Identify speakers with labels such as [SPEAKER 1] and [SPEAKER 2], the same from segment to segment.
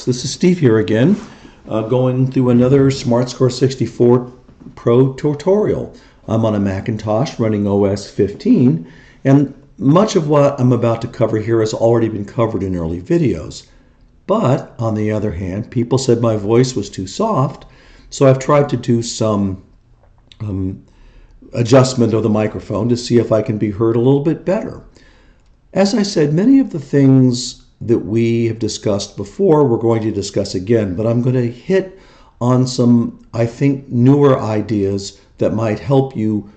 [SPEAKER 1] This is Steve here again, going through another SmartScore 64 Pro tutorial. I'm on a Macintosh running OS 15, and much of what I'm about to cover here has already been covered in early videos. But, on the other hand, people said my voice was too soft, so I've tried to do some adjustment of the microphone to see if I can be heard a little bit better. As I said, many of the things that we have discussed before we're going to discuss again, but I'm going to hit on some, I think, newer ideas that might help you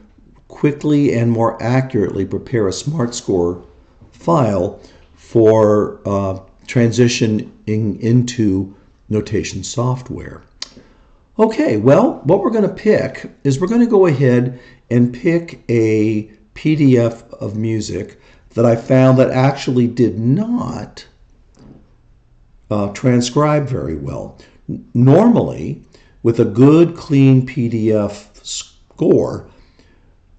[SPEAKER 1] quickly and more accurately prepare a SmartScore file for transitioning into notation software. Okay, well, what we're going to pick is we're going to go ahead and pick a PDF of music that I found that actually did not transcribe very well. Normally, with a good, clean PDF score,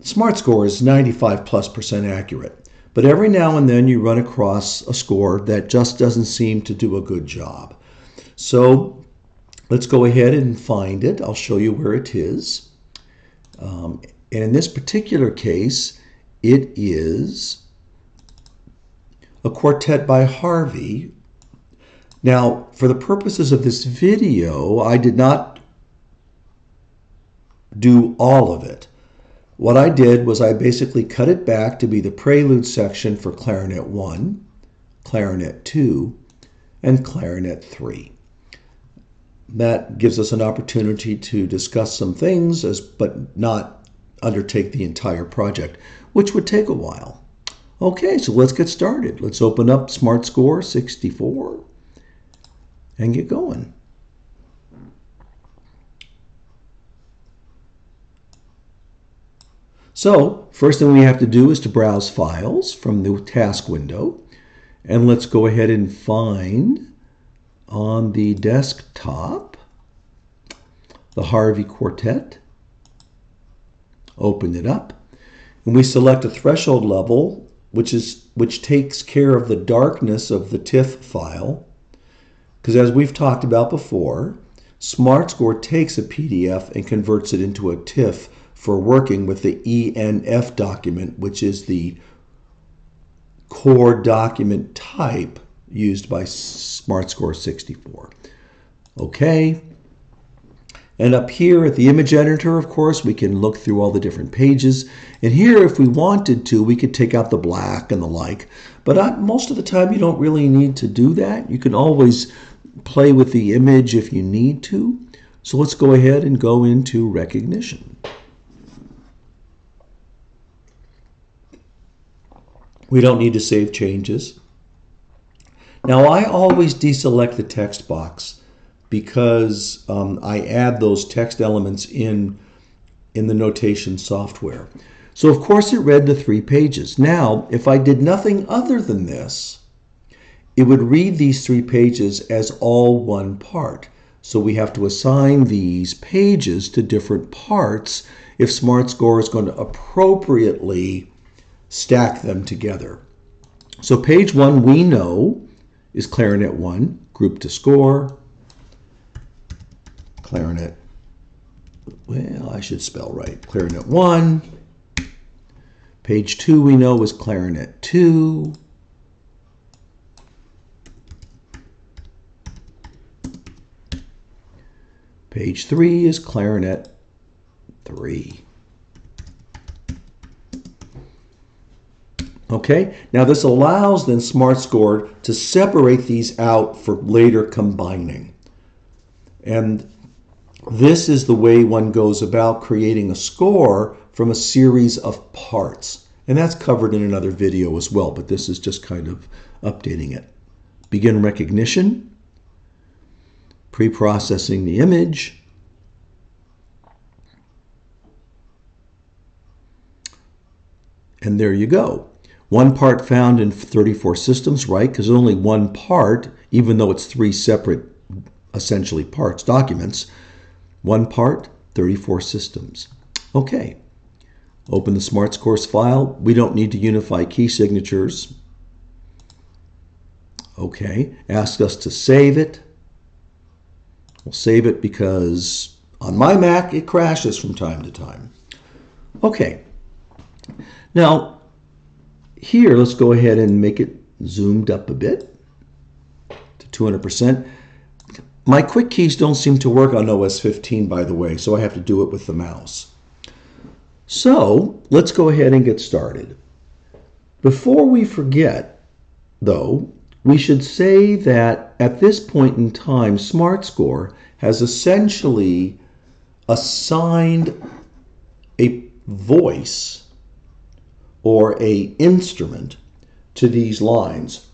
[SPEAKER 1] SmartScore is 95+% accurate. But every now and then you run across a score that just doesn't seem to do a good job. So let's go ahead and find it. I'll show you where it is. And in this particular case, it is a quartet by Harvey. Now, for the purposes of this video, I did not do all of it. What I did was I basically cut it back to be the prelude section for clarinet 1, clarinet 2, and clarinet 3. That gives us an opportunity to discuss some things, but not undertake the entire project, which would take a while. Okay, so let's get started. Let's open up SmartScore 64 and get going. So, first thing we have to do is to browse files from the task window. And let's go ahead and find on the desktop the Harvey Quartet. Open it up. And we select a threshold level, which takes care of the darkness of the TIFF file. Because as we've talked about before, SmartScore takes a PDF and converts it into a TIFF for working with the ENF document, which is the core document type used by SmartScore 64. Okay. And up here at the image editor, of course, we can look through all the different pages. And here, if we wanted to, we could take out the black and the like. But most of the time, you don't really need to do that. You can always play with the image if you need to. So let's go ahead and go into recognition. We don't need to save changes. Now, I always deselect the text box because I add those text elements in the notation software. So, of course, it read the 3 pages. Now, if I did nothing other than this, it would read these 3 pages as all one part. So we have to assign these pages to different parts if SmartScore is going to appropriately stack them together. So page 1 we know is clarinet 1, group to score, clarinet, well, I should spell right, clarinet 1. Page 2 we know is clarinet 2. Page 3 is clarinet 3. Okay, now this allows then SmartScore to separate these out for later combining. And this is the way one goes about creating a score from a series of parts. And that's covered in another video as well, but this is just kind of updating it. Begin recognition, pre-processing the image, and there you go. One part found in 34 systems, right? Because only one part, even though it's 3 separate, essentially parts, documents. One part, 34 systems. Okay. Open the SmartScore file. We don't need to unify key signatures. Okay. Ask us to save it. We'll save it because on my Mac it crashes from time to time. Okay, now here let's go ahead and make it zoomed up a bit to 200%. My quick keys don't seem to work on OS 15, by the way, so I have to do it with the mouse. So let's go ahead and get started. Before we forget, though, we should say that at this point in time, SmartScore has essentially assigned a voice or an instrument to these lines,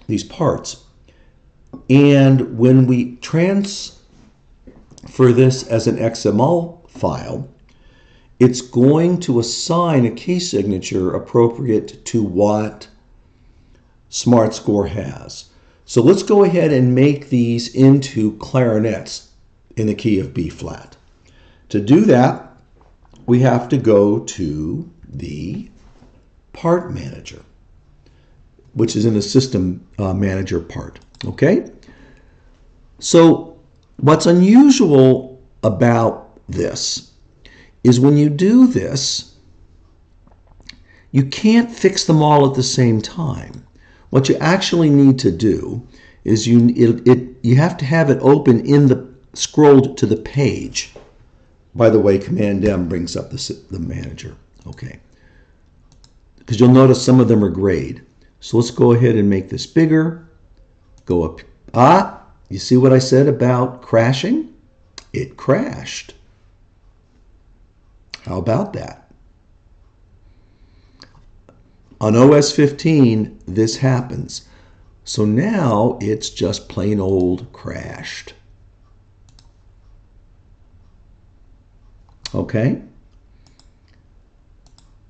[SPEAKER 1] these parts. And when we transfer this as an XML file, it's going to assign a key signature appropriate to what SmartScore has. So let's go ahead and make these into clarinets in the key of B flat. To do that, we have to go to the part manager, which is in the system manager part. Okay? So what's unusual about this is when you do this, you can't fix them all at the same time. What you actually need to do is you have to have it open scrolled to the page. By the way, Command M brings up the manager. Okay. Because you'll notice some of them are grayed. So let's go ahead and make this bigger. Go up. Ah, you see what I said about crashing? It crashed. How about that? On OS 15, this happens. So now it's just plain old crashed. Okay?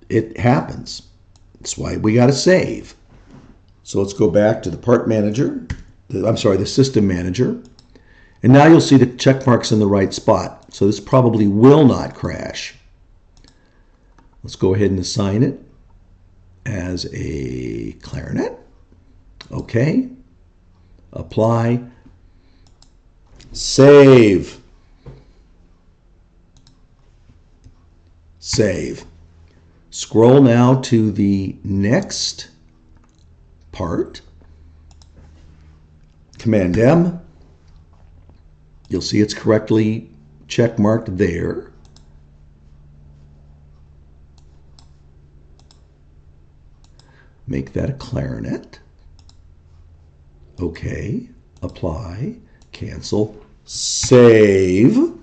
[SPEAKER 1] It happens. That's why we got to save. So let's go back to the part manager. The system manager. And now you'll see the check marks in the right spot. So this probably will not crash. Let's go ahead and assign it as a clarinet. Okay. Apply. Save. Save. Scroll now to the next part. Command M. You'll see it's correctly check marked there. Make that a clarinet. Okay. Apply. Cancel. Save.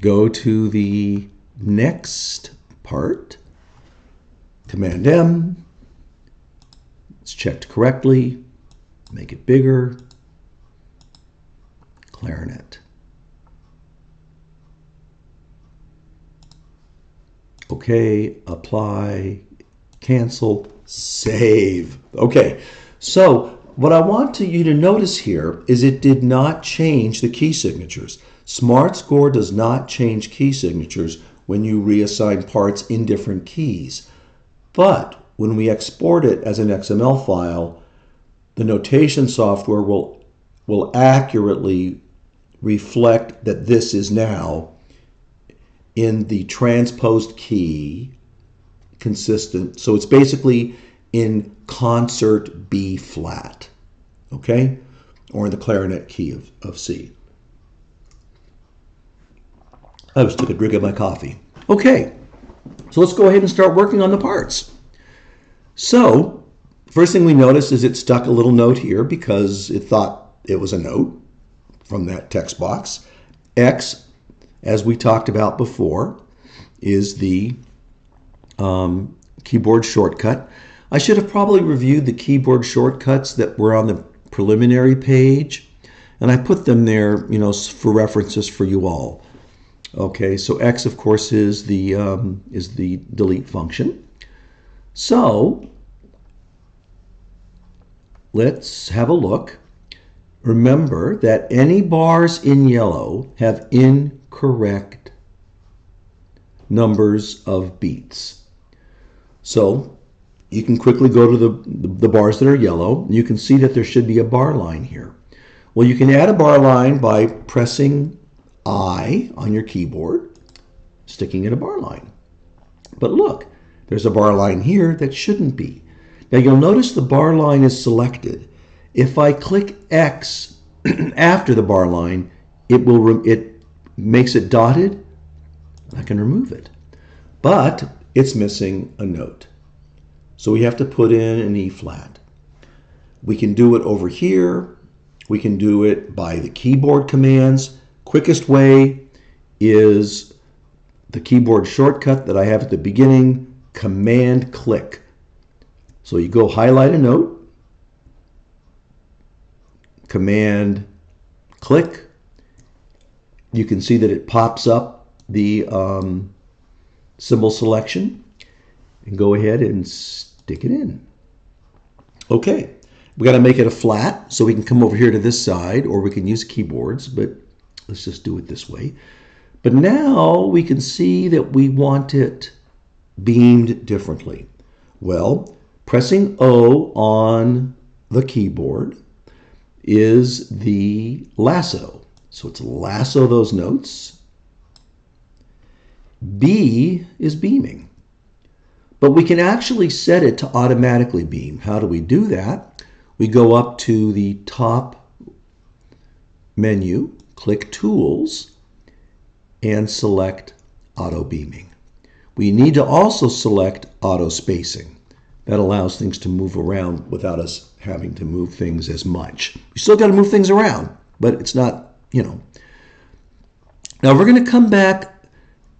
[SPEAKER 1] Go to the next part. Command M. It's checked correctly. Make it bigger. Clarinet. Okay. Apply. Cancel. Save. Okay, so what I want you to notice here is it did not change the key signatures. SmartScore does not change key signatures when you reassign parts in different keys. But when we export it as an XML file, the notation software will accurately reflect that this is now in the transposed key consistent. So it's basically in concert B flat, okay? Or in the clarinet key of C. I just took a drink of my coffee. Okay, so let's go ahead and start working on the parts. So, first thing we notice is it stuck a little note here because it thought it was a note from that text box. X, as we talked about before, is the keyboard shortcut. I should have probably reviewed the keyboard shortcuts that were on the preliminary page, and I put them there, for references for you all. Okay, so X, of course, is the delete function. So let's have a look. Remember that any bars in yellow have incorrect numbers of beats. So you can quickly go to the bars that are yellow. You can see that there should be a bar line here. Well, you can add a bar line by pressing I on your keyboard, sticking in a bar line. But look, there's a bar line here that shouldn't be. Now you'll notice the bar line is selected. If I click X after the bar line, it makes it dotted. I can remove it. But it's missing a note. So we have to put in an E flat. We can do it over here. We can do it by the keyboard commands. Quickest way is the keyboard shortcut that I have at the beginning, Command click. So you go highlight a note, Command click. You can see that it pops up the symbol selection, and go ahead and stick it in. Okay. We got to make it a flat, so we can come over here to this side, or we can use keyboards, but let's just do it this way. But now we can see that we want it beamed differently. Well, pressing O on the keyboard is the lasso. So it's lasso those notes. B is beaming. But we can actually set it to automatically beam. How do we do that? We go up to the top menu, click Tools, and select Auto Beaming. We need to also select Auto Spacing. That allows things to move around without us having to move things as much. We still got to move things around, but it's not, you know. Now we're going to come back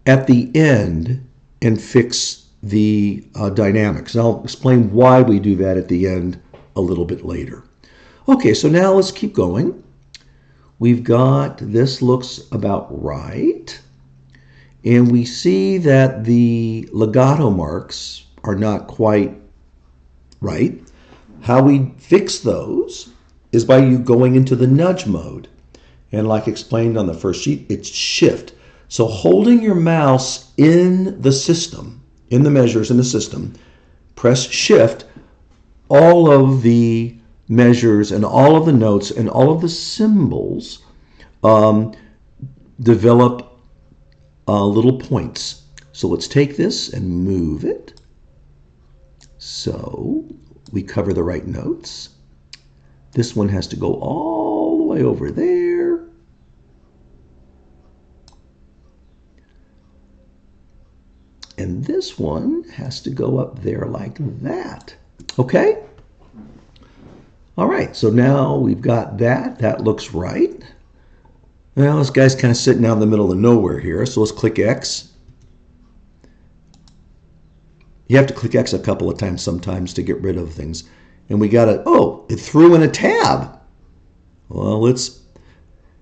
[SPEAKER 1] at the end and fix the dynamics. And I'll explain why we do that at the end a little bit later. Okay, so now let's keep going. We've got, this looks about right. And we see that the legato marks are not quite right. How we fix those is by you going into the nudge mode. And like explained on the first sheet, it's shift. So holding your mouse in the system, in the measures in the system, press shift, all of the measures and all of the notes and all of the symbols develop little points. So let's take this and move it so we cover the right notes. This one has to go all the way over there. And this one has to go up there like that. Okay? All right, so now we've got that. That looks right. Well, this guy's kind of sitting out in the middle of nowhere here, so let's click X. You have to click X a couple of times sometimes to get rid of things. And we got to, oh, it threw in a tab. Well,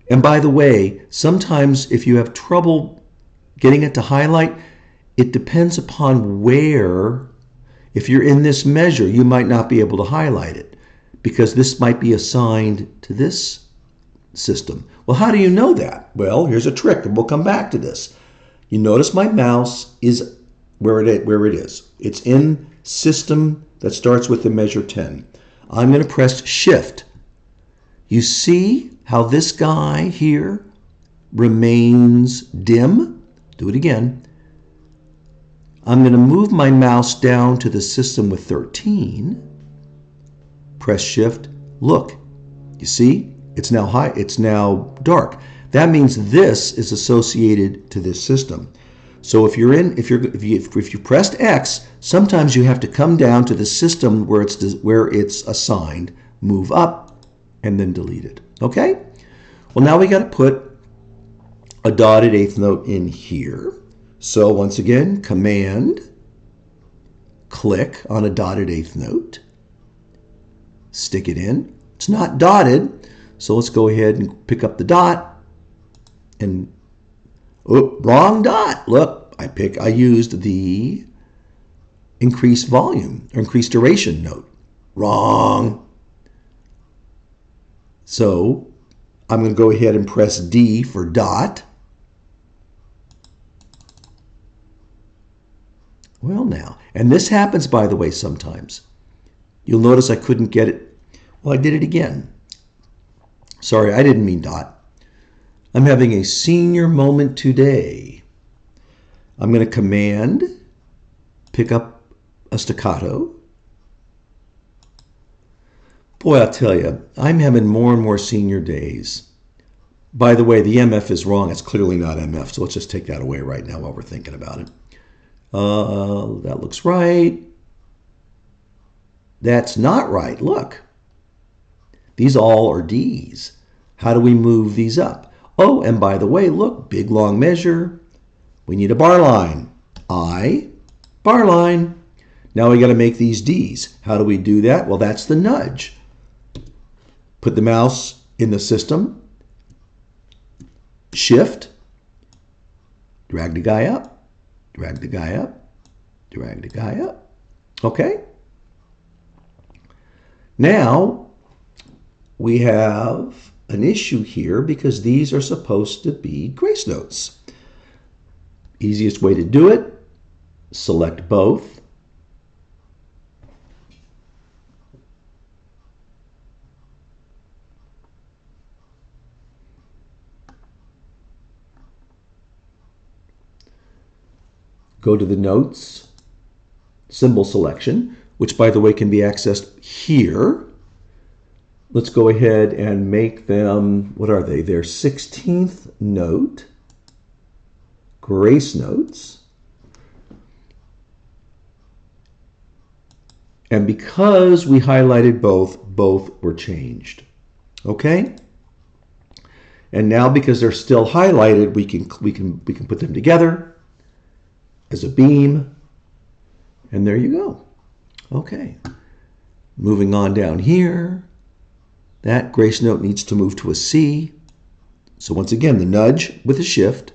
[SPEAKER 1] and by the way, sometimes if you have trouble getting it to highlight, it depends upon where. If you're in this measure, you might not be able to highlight it because this might be assigned to this system. Well, how do you know that? Well, here's a trick, and we'll come back to this. You notice my mouse is where it is. It's in system that starts with the measure 10. I'm going to press shift. You see how this guy here remains dim? Do it again. I'm going to move my mouse down to the system with 13. Press shift. Look, you see, it's now high. It's now dark. That means this is associated to this system. So if you pressed X, sometimes you have to come down to the system where it's assigned, move up, and then delete it. Okay? Well, now we got to put a dotted eighth note in here. So once again, Command, click on a dotted eighth note, stick it in. It's not dotted, so let's go ahead and pick up the dot, and oh, wrong dot. Look, I used the increase volume or increase duration note. Wrong. So I'm going to go ahead and press D for dot. Well, now, and this happens, by the way, sometimes. You'll notice I couldn't get it. Well, I did it again. Sorry, I didn't mean dot. I'm having a senior moment today. I'm going to command pick up a staccato. Boy, I'll tell you, I'm having more and more senior days. By the way, the MF is wrong. It's clearly not MF, so let's just take that away right now while we're thinking about it. That looks right. That's not right. Look. These all are D's. How do we move these up? Oh, and by the way, look, big long measure. We need a bar line. I, bar line. Now we got to make these D's. How do we do that? Well, that's the nudge. Put the mouse in the system. Shift. Drag the guy up. Drag the guy up. Drag the guy up. Okay? Now, we have an issue here because these are supposed to be grace notes. Easiest way to do it, select both. Go to the notes, symbol selection, which by the way can be accessed here. Let's go ahead and make them, what are they? They're 16th note, grace notes. And because we highlighted both were changed. Okay? And now because they're still highlighted, we can put them together as a beam. And there you go. Okay. Moving on down here. That grace note needs to move to a C. So once again, the nudge with a shift.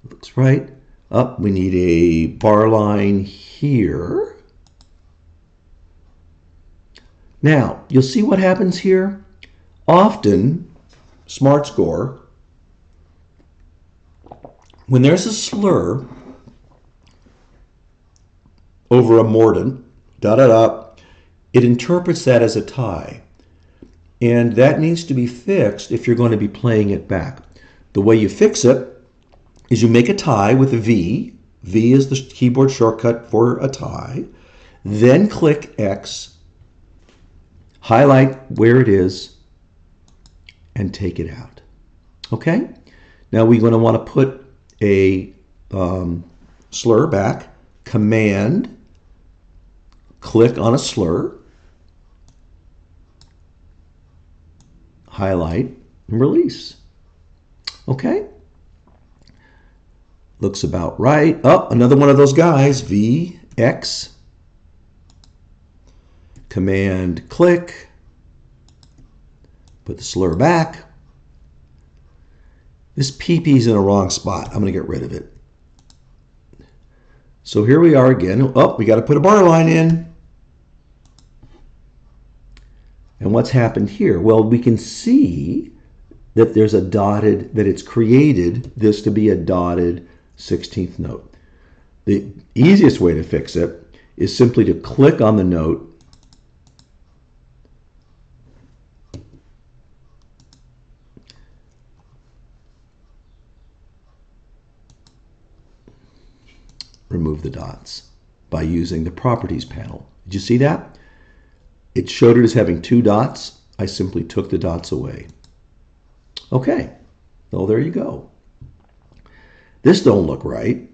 [SPEAKER 1] Looks right. Up, we need a bar line here. Now, you'll see what happens here. Often, SmartScore, when there's a slur over a mordant, it interprets that as a tie. And that needs to be fixed if you're going to be playing it back. The way you fix it is you make a tie with a V. V is the keyboard shortcut for a tie. Then click X, highlight where it is, and take it out. Okay? Now we're going to want to put a slur back. Command, click on a slur, highlight, and release. Okay? Looks about right. Oh, another one of those guys. V, X. Command, click. Put the slur back. This PP's in the wrong spot. I'm going to get rid of it. So here we are again. Oh, we got to put a bar line in. And what's happened here? Well, we can see that there's a dotted, that it's created this to be a dotted 16th note. The easiest way to fix it is simply to click on the note remove the dots by using the properties panel. Did you see that? It showed it as having two dots. I simply took the dots away. Okay, well, there you go. This don't look right.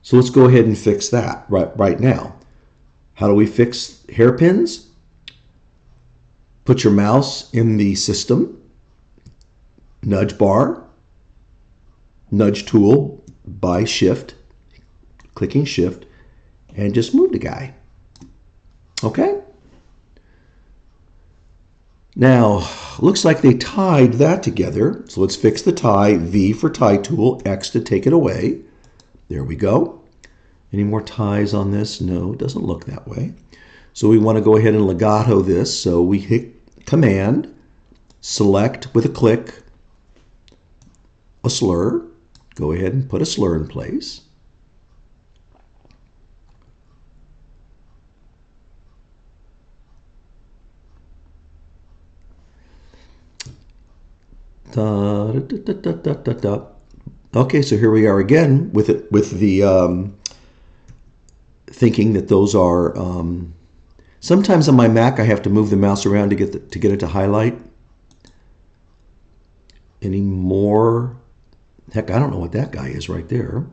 [SPEAKER 1] So let's go ahead and fix that right now. How do we fix hairpins? Put your mouse in the system, nudge bar, nudge tool by shift, clicking shift, and just move the guy. Okay? Now, looks like they tied that together. So let's fix the tie. V for tie tool, X to take it away. There we go. Any more ties on this? No, it doesn't look that way. So we want to go ahead and legato this. So we hit Command, select with a click a slur. Go ahead and put a slur in place. Da, da, da, da, da, da, da. Okay, so here we are again with it, with the thinking that those are. Sometimes on my Mac, I have to move the mouse around to get it to highlight. Any more? Heck, I don't know what that guy is right there.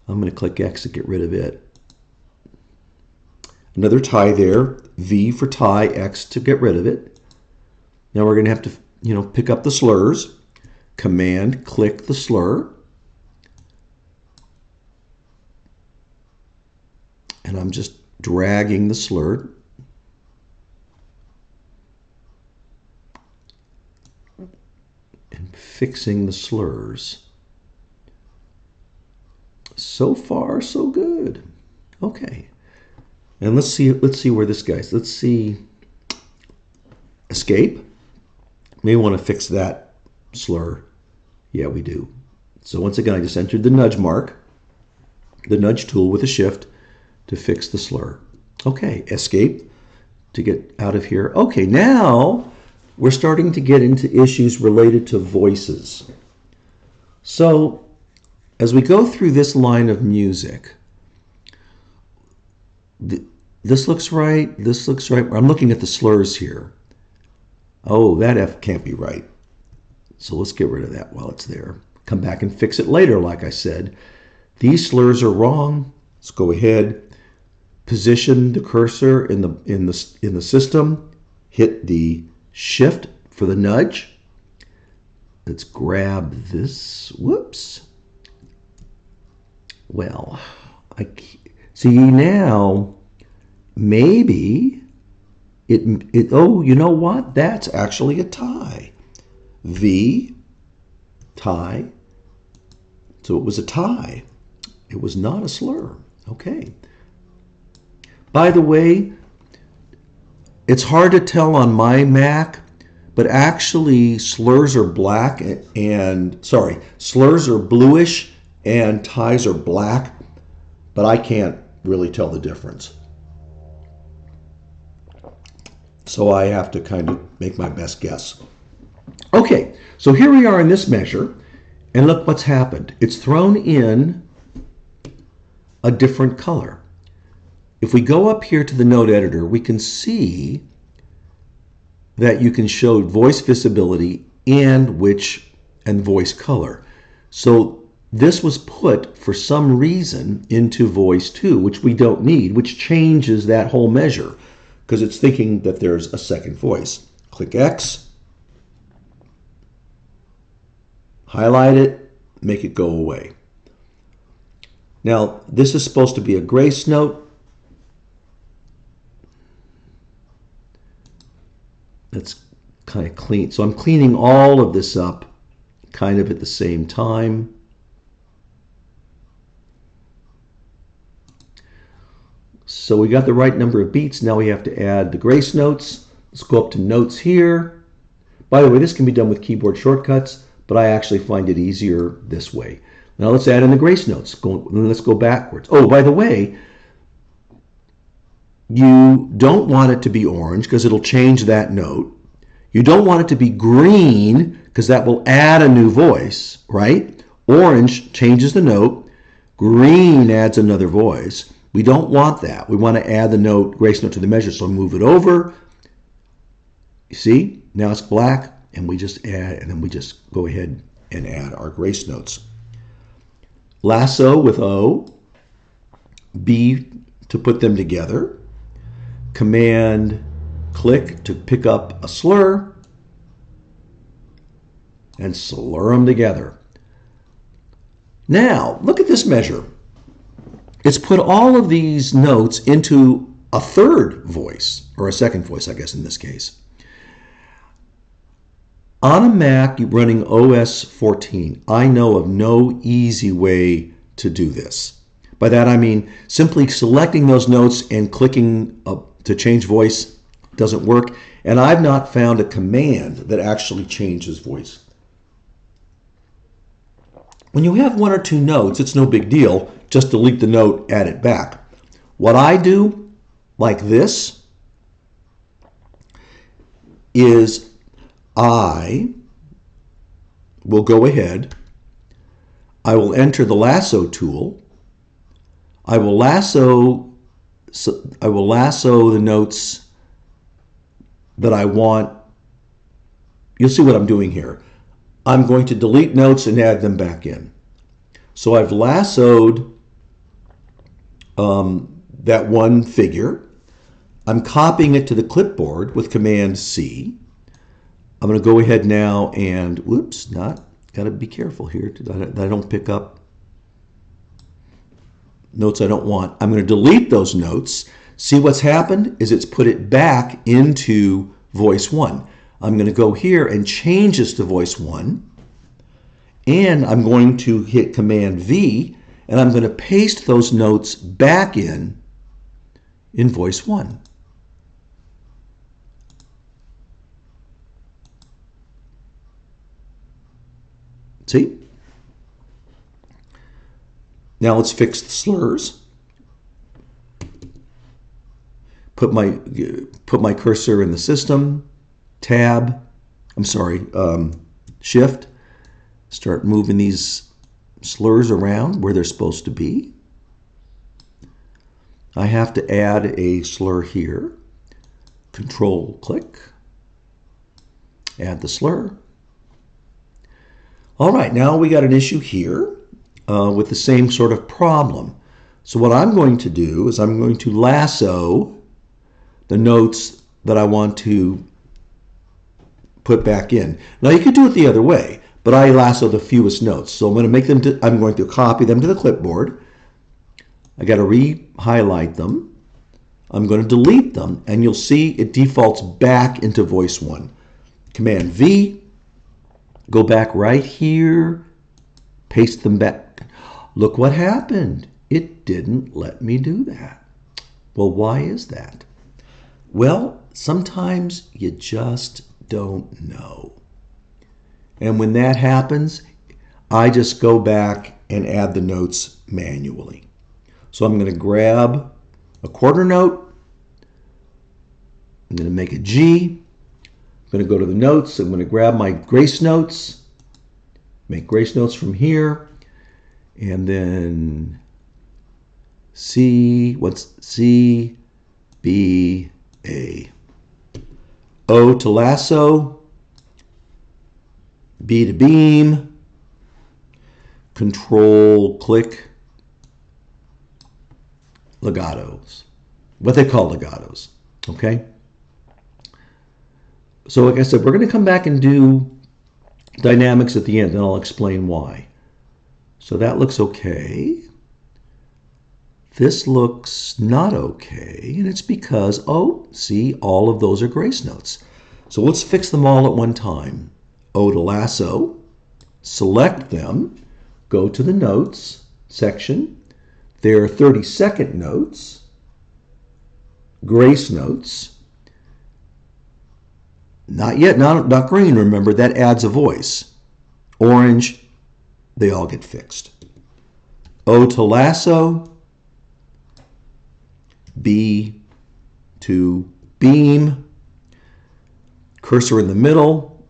[SPEAKER 1] I'm going to click X to get rid of it. Another tie there. V for tie, X to get rid of it. Now we're going to have to, pick up the slurs. Command, click the slur. And I'm just dragging the slur. And fixing the slurs. So far, so good. Okay. And let's see where this guy's. Let's see. Escape. May want to fix that slur. Yeah, we do. So once again, I just entered the nudge mark, the nudge tool with a shift to fix the slur. Okay, escape to get out of here. Okay, now we're starting to get into issues related to voices. So as we go through this line of music, this looks right, this looks right. I'm looking at the slurs here. Oh, that F can't be right. So let's get rid of that while it's there. Come back and fix it later, like I said. These slurs are wrong. Let's go ahead, position the cursor in the system, hit the shift for the nudge. Let's grab this. Whoops. Well, I see now. Maybe oh, you know what? That's actually a tie. V, tie. So it was a tie. It was not a slur. Okay. By the way, it's hard to tell on my Mac, but actually slurs are black slurs are bluish and ties are black, but I can't really tell the difference. So I have to kind of make my best guess. Okay, so here we are in this measure, and look what's happened. It's thrown in a different color. If we go up here to the note editor, we can see that you can show voice visibility and voice color. So this was put for some reason into voice 2, which we don't need, which changes that whole measure because it's thinking that there's a second voice. Click X, highlight it, make it go away. Now, this is supposed to be a grace note. That's kind of clean. So I'm cleaning all of this up kind of at the same time. So we got the right number of beats. Now we have to add the grace notes. Let's go up to notes here. By the way, this can be done with keyboard shortcuts, but I actually find it easier this way. Now let's add in the grace notes. Let's go backwards. Oh, by the way, you don't want it to be orange because it'll change that note. You don't want it to be green because that will add a new voice, right? Orange changes the note. Green adds another voice. We don't want that. We want to add the note, grace note to the measure. So move it over. You see, now it's black, and we just add, and then we just go ahead and add our grace notes. Lasso with O, B to put them together. Command click to pick up a slur and slur them together. Now, look at this measure. It's put all of these notes into a third voice, or a second voice, I guess, in this case. On a Mac running OS 14, I know of no easy way to do this. By that I mean simply selecting those notes and clicking to change voice doesn't work, and I've not found a command that actually changes voice. When you have one or two notes, it's no big deal. Just delete the note, add it back. What I do, like this, is I will go ahead. I will enter the lasso tool. I will lasso the notes that I want. You'll see what I'm doing here. I'm going to delete notes and add them back in. So I've lassoed that one figure. I'm copying it to the clipboard with Command C. I'm going to go ahead now and, whoops, got to be careful here that I don't pick up notes I don't want. I'm going to delete those notes. See what's happened is it's put it back into voice 1. I'm going to go here and change this to voice 1. And I'm going to hit Command V, and I'm going to paste those notes back in voice 1. See? Now let's fix the slurs. Put my cursor in the system, Shift. Start moving these slurs around where they're supposed to be. I have to add a slur here. Control click. Add the slur. All right, now we got an issue here with the same sort of problem. So what I'm going to do is I'm going to lasso the notes that I want to put back in. Now you could do it the other way, but I lasso the fewest notes. So I'm going to make them. I'm going to copy them to the clipboard. I got to re-highlight them. I'm going to delete them, and you'll see it defaults back into voice 1. Command V, go back right here, paste them back. Look what happened. It didn't let me do that. Well, why is that? Well, sometimes you just don't know. And when that happens, I just go back and add the notes manually. So I'm going to grab a quarter note. I'm going to make a G. I'm going to go to the notes. I'm going to grab my grace notes, make grace notes from here, and then C, what's C, B, A. O to lasso, B to beam, control click, legatos, what they call legatos, okay? So like I said, we're going to come back and do dynamics at the end, and I'll explain why. So that looks okay. This looks not okay, and it's because, oh, see, all of those are grace notes. So let's fix them all at one time. O to lasso, select them, go to the notes section. There are 30-second notes, grace notes. Not yet, not green, remember, that adds a voice. Orange, they all get fixed. O to lasso, B to beam, cursor in the middle,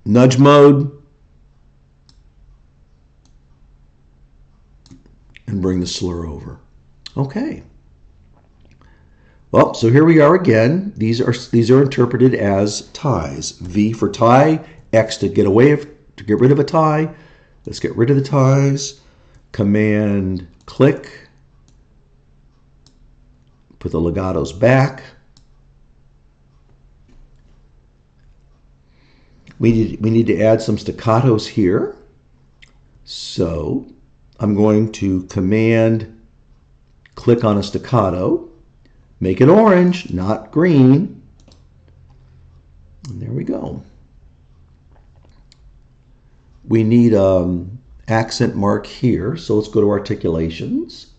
[SPEAKER 1] nudge mode, and bring the slur over. Okay. Well, so here we are again. These are interpreted as ties. V for tie, X to get rid of a tie. Let's get rid of the ties. Command click. Put the legatos back. We need to add some staccatos here. So I'm going to command click on a staccato. Make it orange, not green. And there we go. We need accent mark here. So let's go to articulations.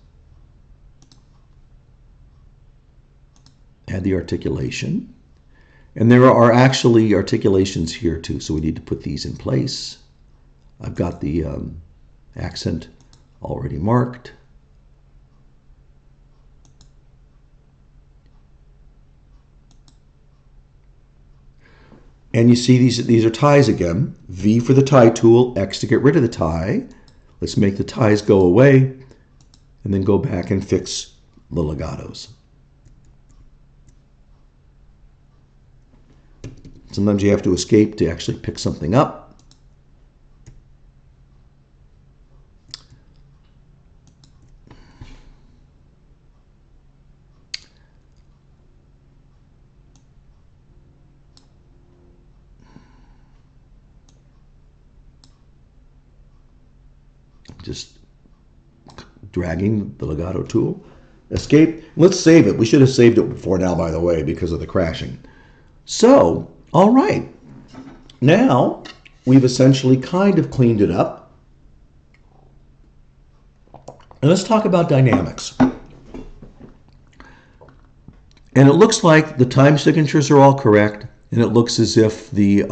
[SPEAKER 1] Add the articulation. And there are actually articulations here too, so we need to put these in place. I've got the accent already marked. And you see these are ties again. V for the tie tool, X to get rid of the tie. Let's make the ties go away and then go back and fix the legatos. Sometimes you have to escape to actually pick something up. Just dragging the legato tool. Escape. Let's save it. We should have saved it before now, by the way, because of the crashing. So, all right. Now, we've essentially kind of cleaned it up. And let's talk about dynamics. And it looks like the time signatures are all correct, and it looks as if the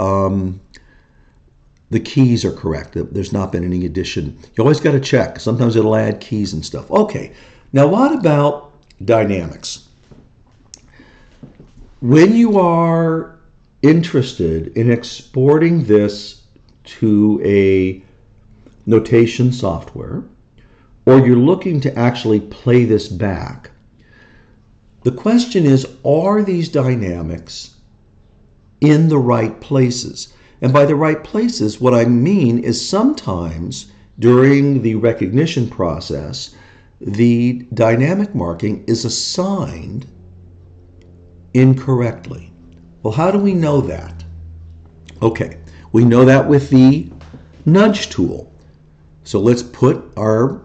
[SPEAKER 1] keys are correct. There's not been any addition. You always got to check. Sometimes it'll add keys and stuff. Okay, now what about dynamics? When you are interested in exporting this to a notation software, or you're looking to actually play this back, the question is, are these dynamics in the right places? And by the right places, what I mean is sometimes during the recognition process, the dynamic marking is assigned incorrectly. Well, how do we know that? Okay, we know that with the nudge tool. So let's put our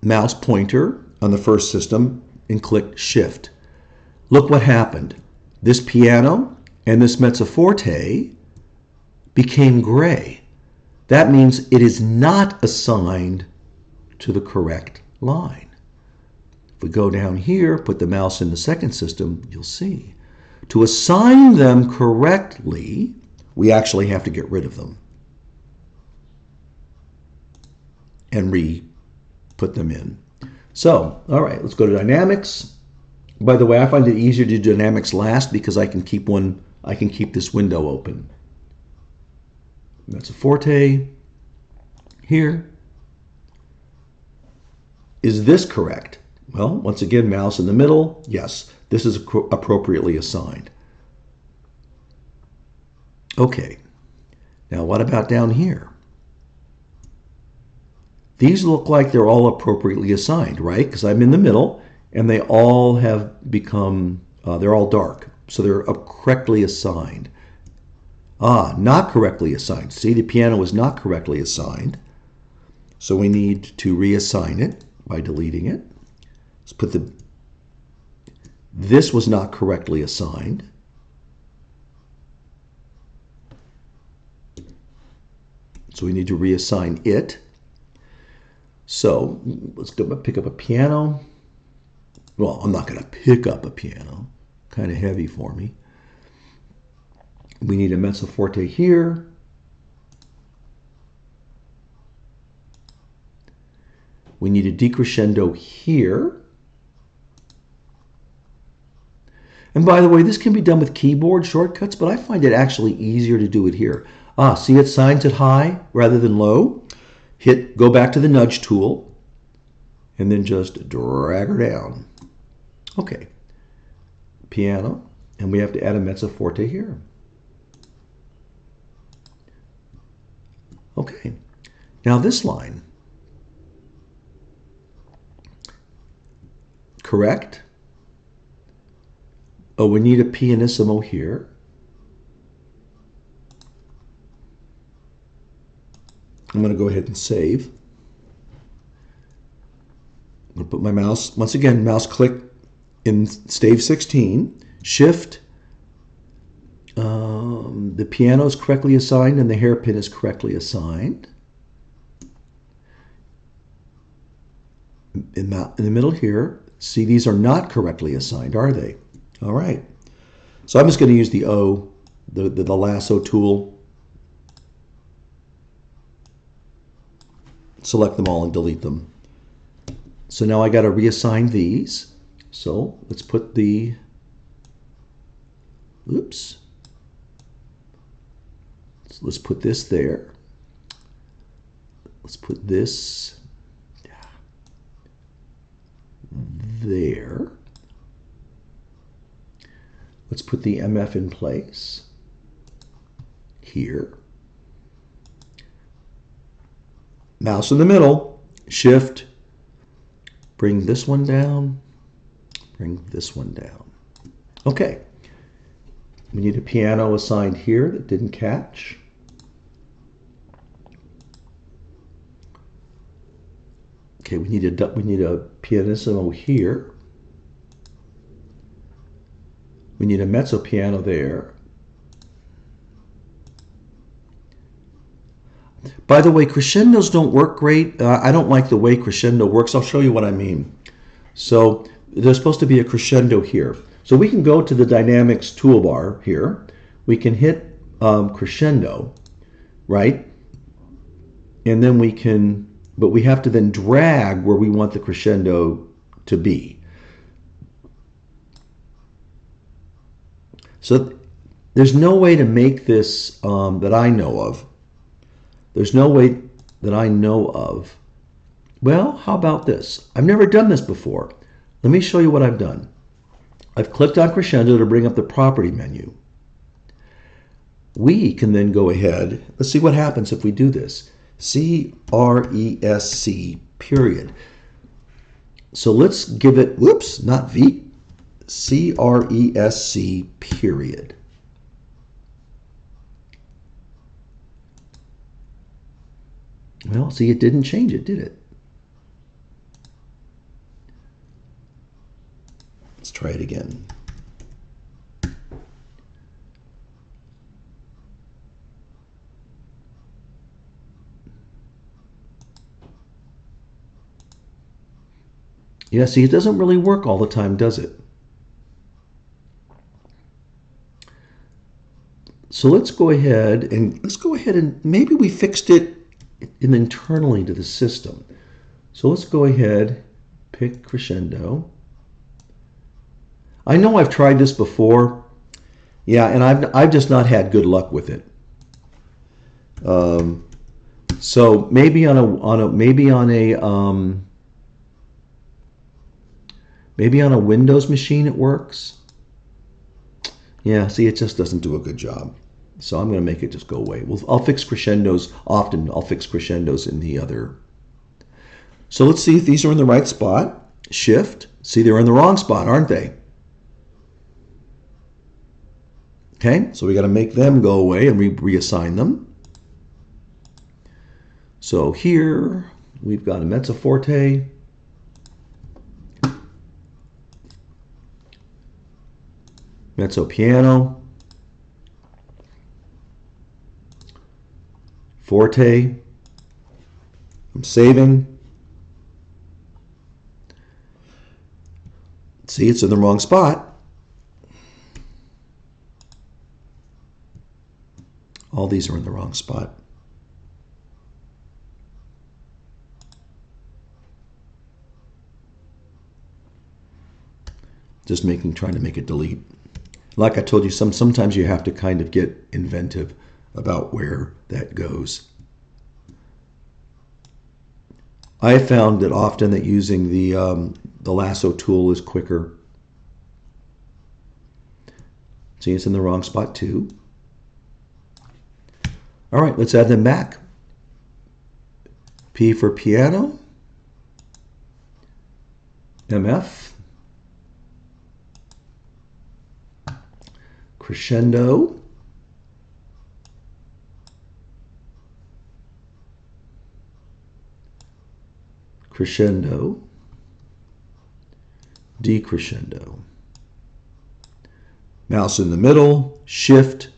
[SPEAKER 1] mouse pointer on the first system and click Shift. Look what happened. This piano and this mezzo forte became gray. That means it is not assigned to the correct line. If we go down here, put the mouse in the second system, you'll see. To assign them correctly, we actually have to get rid of them and re-put them in. So, all right, let's go to dynamics. By the way, I find it easier to do dynamics last because I can keep this window open. That's a forte here. Is this correct? Well, once again, mouse in the middle. Yes, this is appropriately assigned. Okay, now what about down here? These look like they're all appropriately assigned, right? Because I'm in the middle and they all have become, they're all dark. So they're correctly assigned. Not correctly assigned. See, the piano was not correctly assigned. So we need to reassign it by deleting it. Let's put this was not correctly assigned. So we need to reassign it. So let's go pick up a piano. Well, I'm not going to pick up a piano. Kind of heavy for me. We need a mezzo forte here. We need a decrescendo here. And by the way, this can be done with keyboard shortcuts, but I find it actually easier to do it here. See, it signs it high rather than low. Go back to the nudge tool, and then just drag her down. Okay, piano, and we have to add a mezzo forte here. Okay, now this line, correct? Oh, we need a pianissimo here. I'm going to go ahead and save. I'm going to put my mouse, once again, mouse click in stave 16, shift. The piano is correctly assigned and the hairpin is correctly assigned. In the middle here, see, these are not correctly assigned, are they? All right. So I'm just going to use the O, the lasso tool. Select them all and delete them. So now I got to reassign these. So let's put the, oops. So let's put this there. Let's put this there. Let's put the MF in place here. Mouse in the middle, Shift, bring this one down, bring this one down. Okay, we need a piano assigned here that didn't catch. Okay, we need a pianissimo here. We need a mezzo piano there. By the way, crescendos don't work great. I don't like the way crescendo works. I'll show you what I mean. So there's supposed to be a crescendo here. So we can go to the dynamics toolbar here. We can hit crescendo, right? And then we can, but we have to then drag where we want the crescendo to be. So there's no way to make this that I know of. There's no way that I know of. Well, how about this? I've never done this before. Let me show you what I've done. I've clicked on crescendo to bring up the property menu. We can then go ahead. Let's see what happens if we do this. CRESC period. So let's give it, whoops, not V, CRESC period. Well, see, it didn't change it, did it? Let's try it again. Yeah, see, it doesn't really work all the time, does it? So let's go ahead and maybe we fixed it internally to the system. So let's go ahead, pick crescendo. I know I've tried this before. Yeah, and I've just not had good luck with it. So maybe on a Windows machine it works. Yeah, see, it just doesn't do a good job. So I'm going to make it just go away. I'll fix crescendos often. I'll fix crescendos in the other. So let's see if these are in the right spot. Shift. See, they're in the wrong spot, aren't they? Okay, so we got to make them go away and reassign them. So here we've got a mezzo forte. Mezzo piano. Forte. I'm saving. See, it's in the wrong spot. All these are in the wrong spot. Just trying to make it delete. Like I told you, sometimes you have to kind of get inventive about where that goes. I have found that often that using the lasso tool is quicker. See, it's in the wrong spot too. All right, let's add them back. P for piano. MF. Crescendo. Crescendo. Decrescendo. Mouse in the middle, Shift,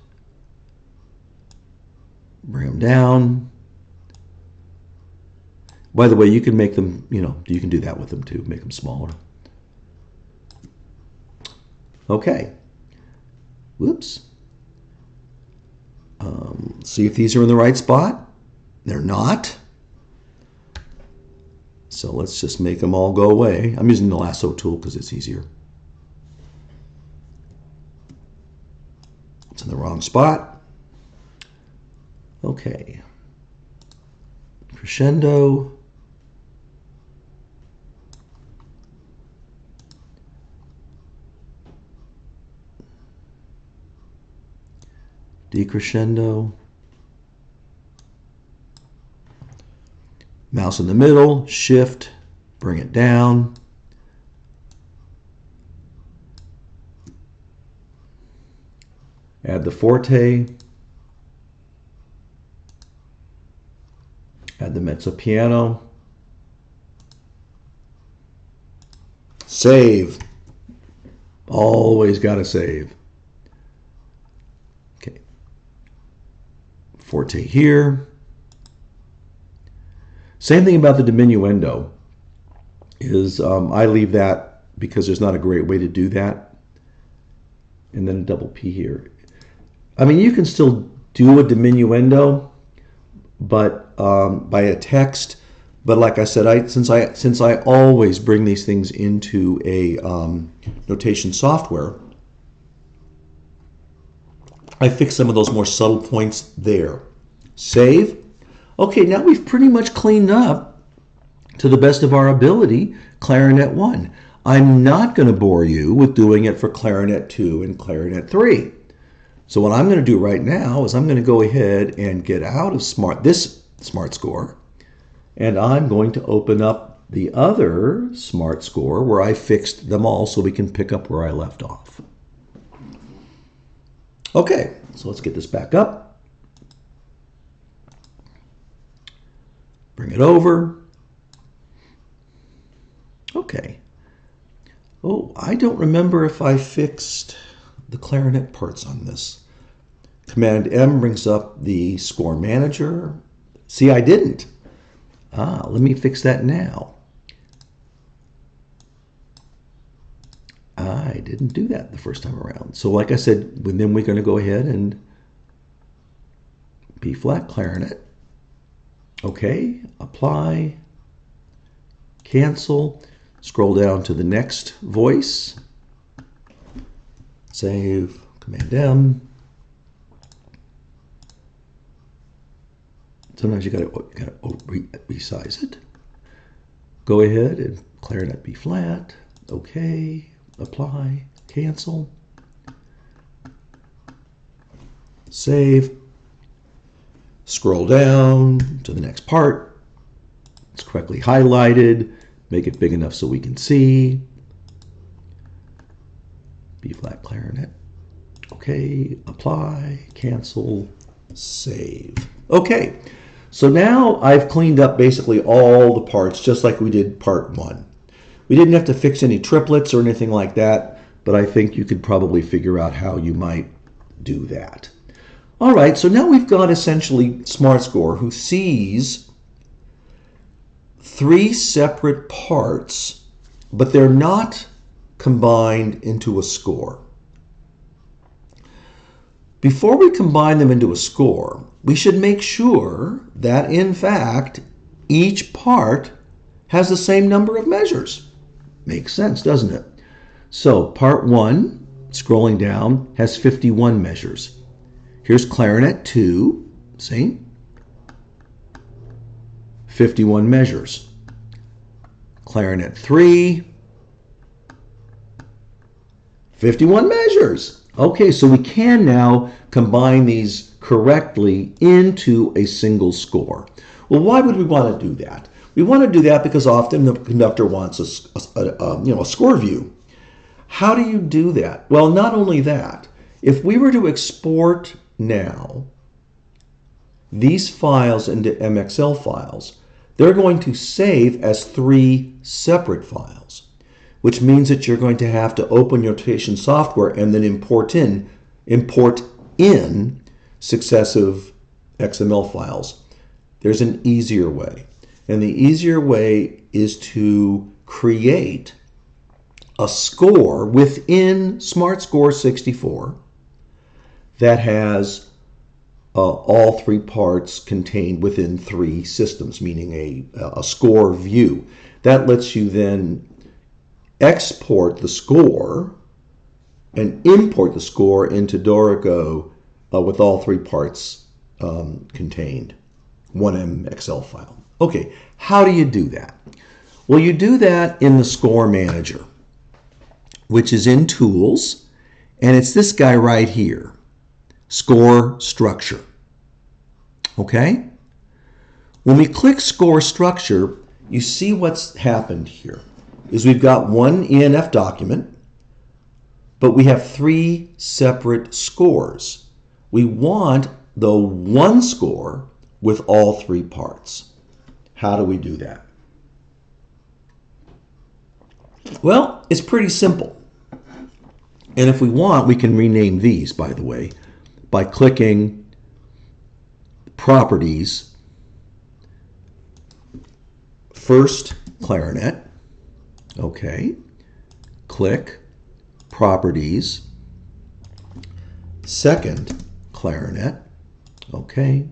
[SPEAKER 1] bring them down. By the way, you can make them, you can do that with them too, make them smaller. Okay. Whoops. See if these are in the right spot. They're not. So let's just make them all go away. I'm using the lasso tool because it's easier. It's in the wrong spot. Okay. Crescendo. Decrescendo. Mouse in the middle, shift, bring it down. Add the forte. Add the mezzo piano. Save. Always got to save. Okay. Forte here. Same thing about the diminuendo is I leave that because there's not a great way to do that. And then a double P here. I mean, you can still do a diminuendo, but by a text. But like I said, since I always bring these things into a notation software, I fix some of those more subtle points there. Save. Okay, now we've pretty much cleaned up, to the best of our ability, clarinet 1. I'm not going to bore you with doing it for clarinet 2 and clarinet 3. So what I'm going to do right now is I'm going to go ahead and get out of this SmartScore, and I'm going to open up the other SmartScore where I fixed them all so we can pick up where I left off. Okay, so let's get this back up. Bring it over. Okay. Oh, I don't remember if I fixed the clarinet parts on this. Command M brings up the score manager. See, I didn't. Let me fix that now. I didn't do that the first time around. So like I said, then we're going to go ahead and B flat clarinet. Okay, apply, cancel, scroll down to the next voice, save, Command M. Sometimes you gotta resize it. Go ahead and clarinet B flat, okay, apply, cancel, save. Scroll down to the next part. It's correctly highlighted. Make it big enough so we can see. B flat clarinet. Okay, apply, cancel, save. Okay, so now I've cleaned up basically all the parts just like we did part 1. We didn't have to fix any triplets or anything like that, but I think you could probably figure out how you might do that. All right, so now we've got essentially SmartScore who sees 3 separate parts, but they're not combined into a score. Before we combine them into a score, we should make sure that, in fact, each part has the same number of measures. Makes sense, doesn't it? So part 1, scrolling down, has 51 measures. Here's clarinet 2, see? 51 measures. Clarinet 3, 51 measures. Okay, so we can now combine these correctly into a single score. Well, why would we want to do that? We want to do that because often the conductor wants a score view. How do you do that? Well, not only that, if we were to export now these files into MXL files, they're going to save as 3 separate files, which means that you're going to have to open your notation software and then import in successive XML files. There's an easier way, and the easier way is to create a score within SmartScore 64 that has all 3 parts contained within 3 systems, meaning a score view. That lets you then export the score and import the score into Dorico with all 3 parts contained, 1MXL file. Okay, how do you do that? Well, you do that in the Score Manager, which is in Tools, and it's this guy right here, Score Structure. Okay? When we click Score Structure, you see what's happened here is we've got one ENF document, but we have 3 separate scores. We want the one score with all 3 parts. How do we do that? Well, it's pretty simple. And if we want, we can rename these, by the way, by clicking Properties, first clarinet, okay, click Properties, second clarinet, okay,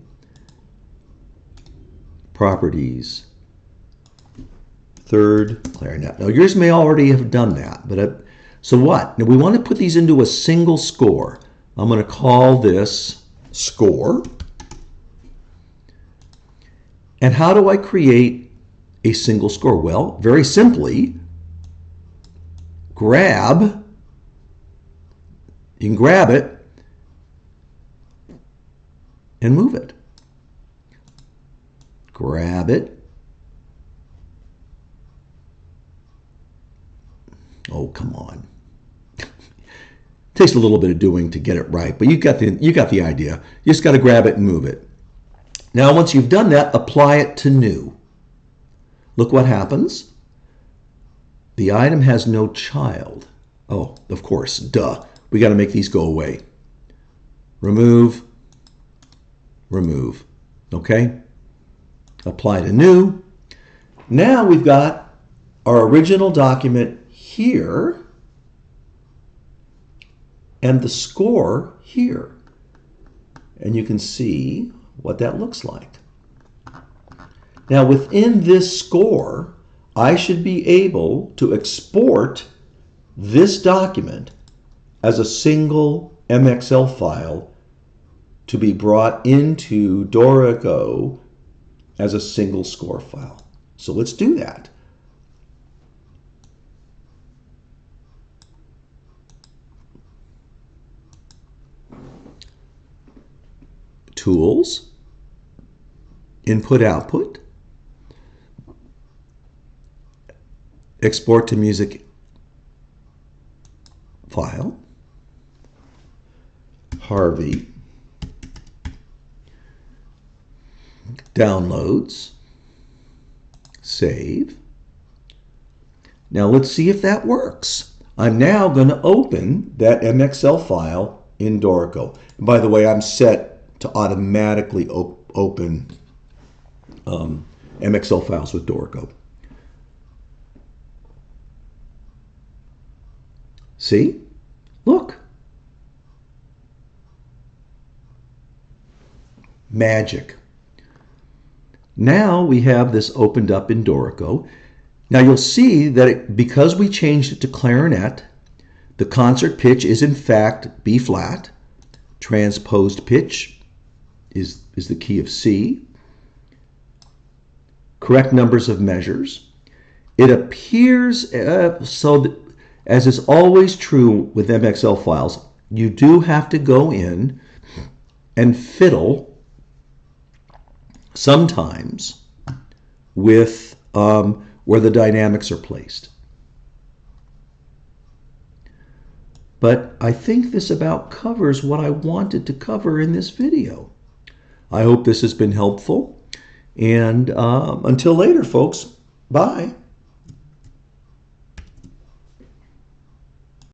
[SPEAKER 1] Properties, third clarinet. Now yours may already have done that, but so what? Now we want to put these into a single score. I'm going to call this Score. And how do I create a single score? Well, very simply, you can grab it and move it. Grab it. Oh, come on. Takes a little bit of doing to get it right, but you got the idea. You just got to grab it and move it. Now, once you've done that, apply it to New. Look what happens. The item has no child. Oh, of course, duh. We got to make these go away. Remove, remove. Okay? Apply to New. Now we've got our original document here and the score here. And you can see what that looks like. Now within this score, I should be able to export this document as a single MXL file to be brought into Dorico as a single score file. So let's do that. Tools, Input Output, Export to Music File, Harvey, Downloads, Save. Now let's see if that works. I'm now going to open that MXL file in Dorico. And by the way, I'm set to automatically open MXL files with Dorico. See? Look. Magic. Now we have this opened up in Dorico. Now you'll see that because we changed it to clarinet, the concert pitch is in fact B flat. Transposed pitch is the key of C. Correct numbers of measures. It appears, so that, as is always true with MXL files, you do have to go in and fiddle sometimes with where the dynamics are placed. But I think this about covers what I wanted to cover in this video. I hope this has been helpful. And until later, folks, bye.